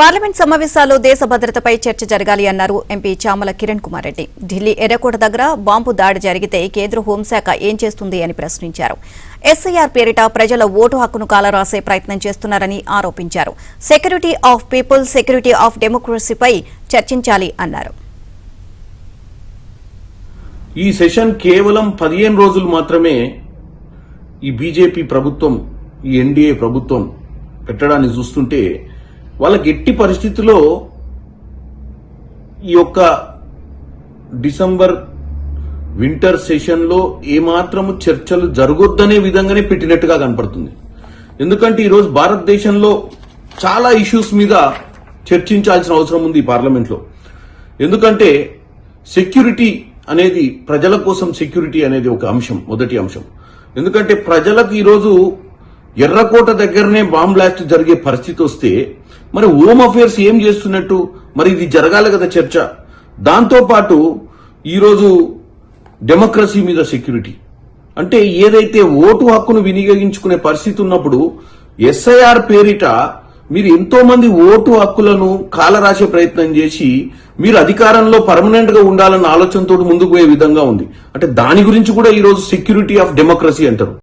Parliament సమావేశాల్లో దేశ భద్రతపై చర్చ జరగాలి అన్నారు ఎంపీ చామల కిరణ్ కుమార్ రెడ్డి. ఢిల్లీ ఎర్రకోట దగ్గర బాంబు దాడి జరిగితే కేంద్ర హోంశాఖ ఏం చేస్తుంది అని ప్రశ్నించారు. ఎస్ఐఆర్ పేరిట ప్రజల ఓటు హక్కును కాలరాసే ప్రయత్నం చేస్తున్నారని ఆరోపించారు. Security of people, security of డెమోక్రసీపై చర్చించాలి అన్నారు. ఈ సెషన్ కేవలం 15 రోజులు మాత్రమే ఈ బీజేపీ ప్రభుత్వం, ఈ ఎన్డీఏ ప్రభుత్వం పెట్టడాన్ని చూస్తుంటే వాళ్ళకి ఎట్టి పరిస్థితుల్లో ఈ యొక్క డిసెంబర్ వింటర్ సెషన్ లో ఏమాత్రము చర్చలు జరగొద్దనే విధంగానే పెట్టినట్టుగా కనపడుతుంది. ఎందుకంటే ఈరోజు భారతదేశంలో చాలా ఇష్యూస్ మీద చర్చించాల్సిన అవసరం ఉంది ఈ పార్లమెంట్ లో. ఎందుకంటే సెక్యూరిటీ అనేది, ప్రజల కోసం సెక్యూరిటీ అనేది ఒక అంశం, మొదటి అంశం. ఎందుకంటే ప్రజలకు ఈరోజు ఎర్రకోట దగ్గరనే బాంబ్ బ్లాస్ట్ జరిగే పరిస్థితి వస్తే మరి హోమ్ అఫేర్స్ ఏం చేస్తున్నట్టు? మరి ఇది జరగాలి కదా చర్చ. దాంతో పాటు ఈరోజు డెమోక్రసీ మీద సెక్యూరిటీ అంటే ఏదైతే ఓటు హక్కును వినియోగించుకునే పరిస్థితి ఉన్నప్పుడు ఎస్ఐఆర్ పేరిట మీరు ఎంతో మంది ఓటు హక్కులను కాలరాసే ప్రయత్నం చేసి మీరు అధికారంలో పర్మనెంట్ గా ఉండాలన్న ఆలోచనతో ముందుకు పోయే విధంగా ఉంది. అంటే దాని గురించి కూడా ఈరోజు సెక్యూరిటీ ఆఫ్ డెమోక్రసీ అంటారు.